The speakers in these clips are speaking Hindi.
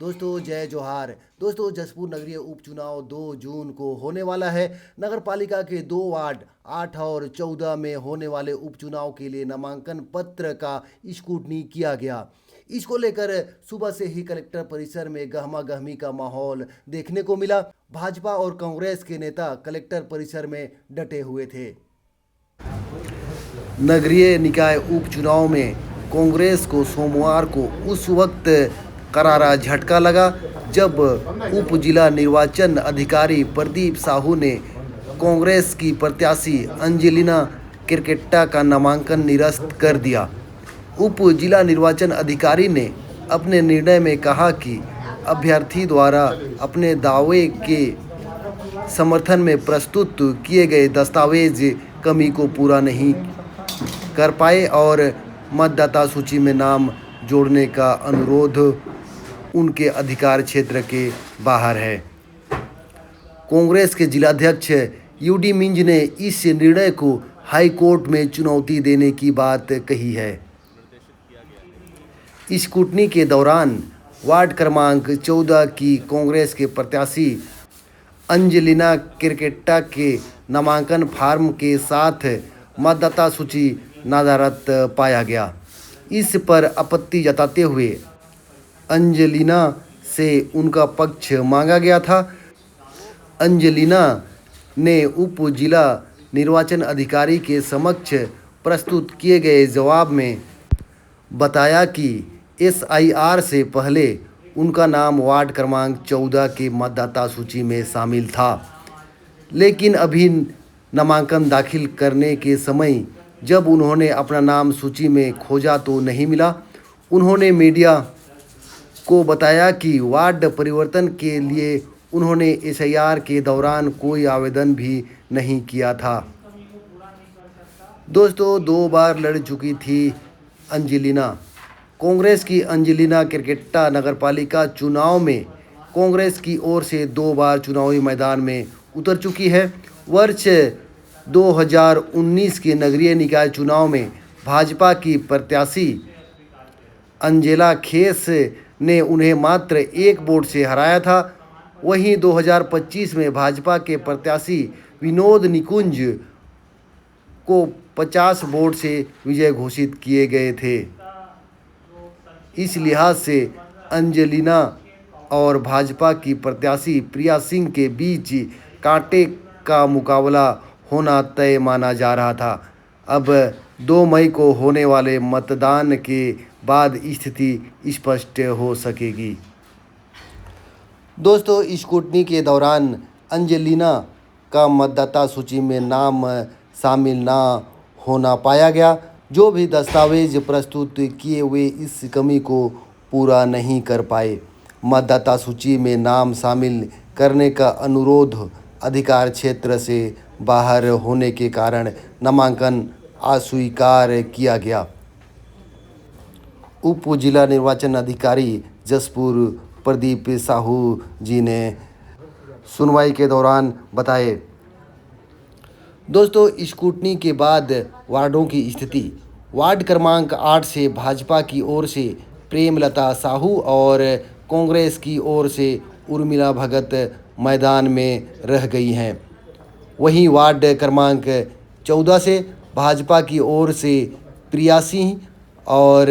दोस्तों जय जोहार। दोस्तों जसपुर नगरीय उपचुनाव 2 जून को होने वाला है। नगर पालिका के 2 वार्ड 8 और 14 में होने वाले उपचुनाव के लिए नामांकन पत्र का स्क्रूटनी किया गया। इसको लेकर सुबह से ही कलेक्टर परिसर में गहमा गहमी का माहौल देखने को मिला। भाजपा और कांग्रेस के नेता कलेक्टर परिसर में डटे हुए थे। नगरीय निकाय उपचुनाव में कांग्रेस को सोमवार को उस वक्त करारा झटका लगा जब उप जिला निर्वाचन अधिकारी प्रदीप साहू ने कांग्रेस की प्रत्याशी अंजेलिना किरकेट्टा का नामांकन निरस्त कर दिया। उप जिला निर्वाचन अधिकारी ने अपने निर्णय में कहा कि अभ्यर्थी द्वारा अपने दावे के समर्थन में प्रस्तुत किए गए दस्तावेज कमी को पूरा नहीं कर पाए और मतदाता सूची में नाम जोड़ने का अनुरोध उनके अधिकार क्षेत्र के बाहर है। कांग्रेस के जिलाध्यक्ष यूडी मिंज ने इस निर्णय को हाई कोर्ट में चुनौती देने की बात कही है। स्क्रूटनी के दौरान वार्ड क्रमांक 14 की कांग्रेस के प्रत्याशी अंजेलिना किरकेट्टा के नामांकन फार्म के साथ मतदाता सूची नदारत पाया गया। इस पर आपत्ति जताते हुए अंजेलिना से उनका पक्ष मांगा गया था। अंजेलिना ने उप जिला निर्वाचन अधिकारी के समक्ष प्रस्तुत किए गए जवाब में बताया कि एसआईआर से पहले उनका नाम वार्ड क्रमांक 14 के मतदाता सूची में शामिल था, लेकिन अभी नामांकन दाखिल करने के समय जब उन्होंने अपना नाम सूची में खोजा तो नहीं मिला। उन्होंने मीडिया को बताया कि वार्ड परिवर्तन के लिए उन्होंने एसआईआर के दौरान कोई आवेदन भी नहीं किया था। दोस्तों 2 बार लड़ चुकी थी अंजेलिना। कांग्रेस की अंजेलिना किरकेट्टा नगरपालिका चुनाव में कांग्रेस की ओर से 2 बार चुनावी मैदान में उतर चुकी है। वर्ष 2019 के नगरीय निकाय चुनाव में भाजपा की प्रत्याशी अंजेला खेस ने उन्हें मात्र 1 वोट से हराया था। वहीं 2025 में भाजपा के प्रत्याशी विनोद निकुंज को 50 वोट से विजय घोषित किए गए थे। इस लिहाज से अंजेलिना और भाजपा की प्रत्याशी प्रिया सिंह के बीच कांटे का मुकाबला होना तय माना जा रहा था। अब 2 मई को होने वाले मतदान के बाद स्थिति स्पष्ट हो सकेगी। दोस्तों स्क्रूटनी के दौरान अंजेलिना का मतदाता सूची में नाम शामिल ना होना पाया गया। जो भी दस्तावेज प्रस्तुत किए हुए इस कमी को पूरा नहीं कर पाए। मतदाता सूची में नाम शामिल करने का अनुरोध अधिकार क्षेत्र से बाहर होने के कारण नामांकन अस्वीकार किया गया। उप जिला निर्वाचन अधिकारी जसपुर प्रदीप साहू जी ने सुनवाई के दौरान बताए। दोस्तों स्क्रूटनी के बाद वार्डों की स्थिति। वार्ड क्रमांक 8 से भाजपा की ओर से प्रेमलता साहू और कांग्रेस की ओर से उर्मिला भगत मैदान में रह गई हैं। वहीं वार्ड क्रमांक 14 से भाजपा की ओर से प्रिया सिंह और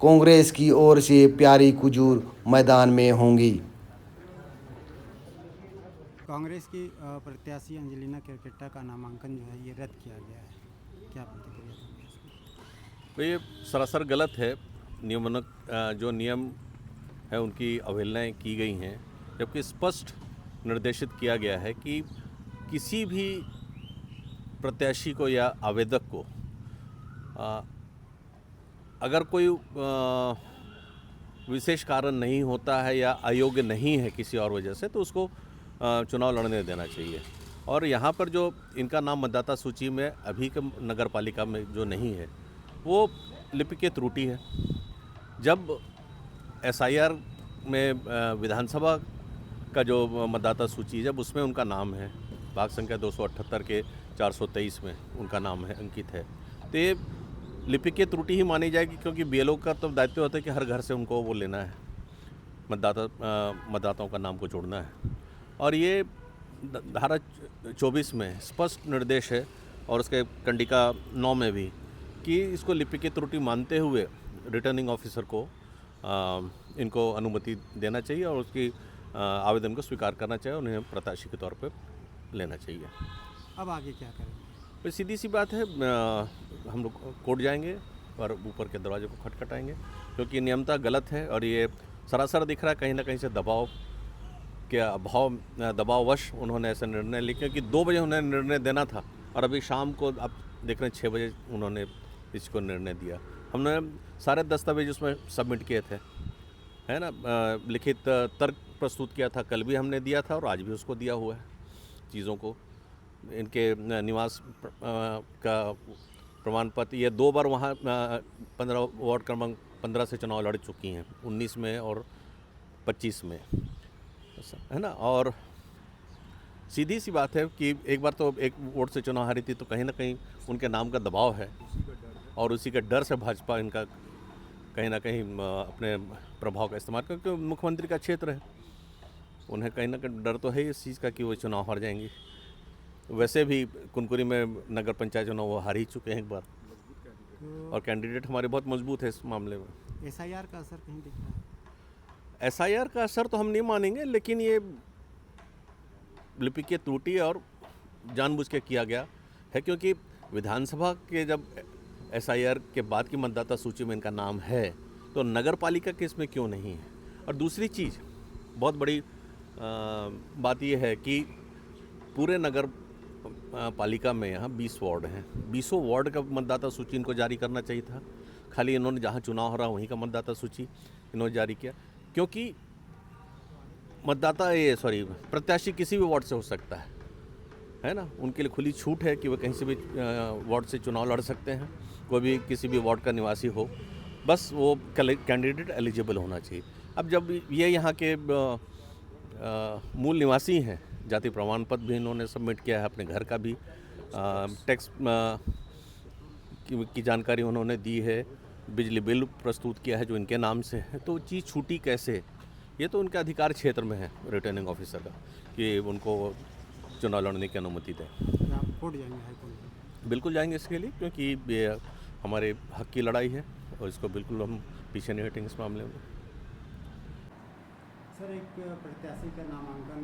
कांग्रेस की ओर से प्यारी कुजूर मैदान में होंगी। कांग्रेस की प्रत्याशी अंजेलिना किरकेट्टा का नामांकन जो है ये रद्द किया गया है, क्या प्रतिक्रिया देंगे इसमें? तो ये सरासर गलत है। जो नियम है उनकी अवहेलनाएं की गई हैं, जबकि स्पष्ट निर्देशित किया गया है कि किसी भी प्रत्याशी को या आवेदक को अगर कोई विशेष कारण नहीं होता है या अयोग्य नहीं है किसी और वजह से, तो उसको चुनाव लड़ने देना चाहिए। और यहाँ पर जो इनका नाम मतदाता सूची में अभी के नगर पालिका में जो नहीं है, वो लिपिक त्रुटि है। जब एसआईआर में विधानसभा का जो मतदाता सूची है, जब उसमें उनका नाम है, भाग संख्या 278 के 423 में उनका नाम है, अंकित है, तो ये लिपिक त्रुटि ही मानी जाएगी, क्योंकि बीएलओ का तो दायित्व होता है कि हर घर से उनको वो लेना है मतदाताओं का नाम को जोड़ना है। और ये धारा 24 में स्पष्ट निर्देश है और उसके कंडिका 9 में भी कि इसको लिपिक त्रुटि मानते हुए रिटर्निंग ऑफिसर को इनको अनुमति देना चाहिए और उसकी आवेदन को स्वीकार करना चाहिए और उन्हें प्रत्याशी के तौर पर लेना चाहिए। अब आगे क्या करेंगे? तो सीधी सी बात है, हम लोग कोर्ट जाएंगे और ऊपर के दरवाजे को खटखटाएंगे, क्योंकि नियमता गलत है और ये सरासर दिख रहा है कहीं ना कहीं से दबाव के अभाव, दबाववश उन्होंने ऐसा निर्णय लिया, क्योंकि 2 बजे उन्हें निर्णय देना था और अभी शाम को आप देख रहे हैं 6 बजे उन्होंने इसको निर्णय दिया। हमने सारे दस्तावेज उसमें सबमिट किए थे, है ना, लिखित तर्क प्रस्तुत किया था, कल भी हमने दिया था और आज भी उसको दिया हुआ है चीज़ों को। इनके निवास का प्रमाण पत्र, ये 2 बार वहाँ 15 वार्ड क्रमांक 15 से चुनाव लड़ चुकी हैं, 19 में और 25 में, है ना। और सीधी सी बात है कि एक बार तो एक वोट से चुनाव हारी थी, तो कहीं ना कहीं उनके नाम का दबाव है और उसी के डर से भाजपा इनका कहीं ना कहीं अपने प्रभाव का इस्तेमाल कर, क्योंकि मुख्यमंत्री का क्षेत्र है, उन्हें कहीं ना कहीं डर तो है इस चीज़ का कि वो चुनाव हार जाएंगी। वैसे भी कुनकुरी में नगर पंचायत चुनाव वो हार ही चुके हैं एक बार, और कैंडिडेट हमारे बहुत मजबूत है इस मामले में। SIR का असर कहीं दिख रहा है? SIR का असर तो हम नहीं मानेंगे, लेकिन ये लिपिक त्रुटि और जानबूझ के किया गया है, क्योंकि विधानसभा के जब SIR के बाद की मतदाता सूची में इनका नाम है तो नगर पालिका के इसमें क्यों नहीं है। और दूसरी चीज़ बहुत बड़ी बात यह है कि पूरे नगर पालिका में यहाँ 20 वार्ड हैं, 20 वार्ड का मतदाता सूची इनको जारी करना चाहिए था। खाली इन्होंने जहाँ चुनाव हो रहा वहीं का मतदाता सूची इन्होंने जारी किया, क्योंकि प्रत्याशी किसी भी वार्ड से हो सकता है ना, उनके लिए खुली छूट है कि वह कहीं से भी वार्ड से चुनाव लड़ सकते हैं, कोई भी किसी भी वार्ड का निवासी हो, बस वो कैंडिडेट एलिजिबल होना चाहिए। अब जब ये यहाँ के मूल निवासी हैं, जाति प्रमाण पत्र भी इन्होंने सबमिट किया है, अपने घर का भी टैक्स की जानकारी उन्होंने दी है, बिजली बिल प्रस्तुत किया है जो इनके नाम से है, तो चीज़ छूटी कैसे? ये तो उनके अधिकार क्षेत्र में है रिटर्निंग ऑफिसर का कि उनको चुनाव लड़ने की अनुमति दें। आप कोर्ट जाएंगे, हाई कोर्ट में? बिल्कुल जाएंगे इसके लिए, क्योंकि ये हमारे हक की लड़ाई है और इसको बिल्कुल हम पीछे नहीं हटेंगे इस मामले में। सर, एक प्रत्याशी का नामांकन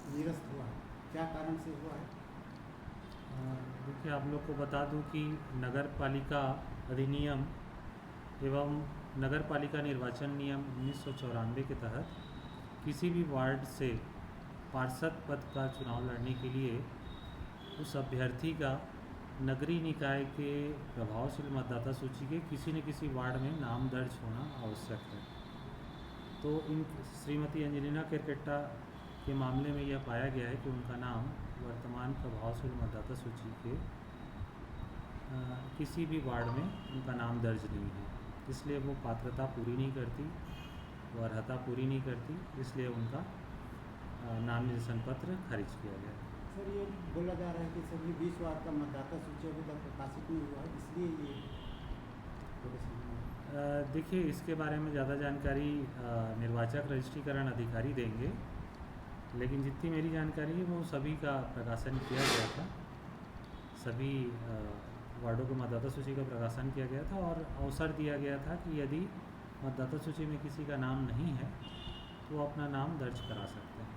निरस्त हुआ है, क्या कारण से हुआ है? देखिए, आप लोग को बता दूं कि नगर पालिका अधिनियम एवं नगर पालिका निर्वाचन नियम 1994 के तहत किसी भी वार्ड से पार्षद पद का चुनाव लड़ने के लिए उस अभ्यर्थी का नगरीय निकाय के प्रभावशील मतदाता सूची के किसी न किसी वार्ड में नाम दर्ज होना आवश्यक है। तो इन श्रीमती अंजलिना केरकेट्टा के मामले में यह पाया गया है कि उनका नाम वर्तमान प्रभावशील मतदाता सूची के किसी भी वार्ड में उनका नाम दर्ज नहीं है, इसलिए वो पात्रता पूरी नहीं करती, वो अर्हता पूरी नहीं करती, इसलिए उनका नाम निर्देशन पत्र खारिज किया गया। सर, ये बोला जा रहा है कि सभी 20 वार्ड का मतदाता सूची अभी तक प्रकाशित नहीं हुआ है, इसलिए ये देखिए, इसके बारे में ज़्यादा जानकारी निर्वाचक रजिस्ट्रीकरण अधिकारी देंगे, लेकिन जितनी मेरी जानकारी है वो सभी का प्रकाशन किया गया था, सभी वार्डों के मतदाता सूची का प्रकाशन किया गया था और अवसर दिया गया था कि यदि मतदाता सूची में किसी का नाम नहीं है तो वो अपना नाम दर्ज करा सकते हैं।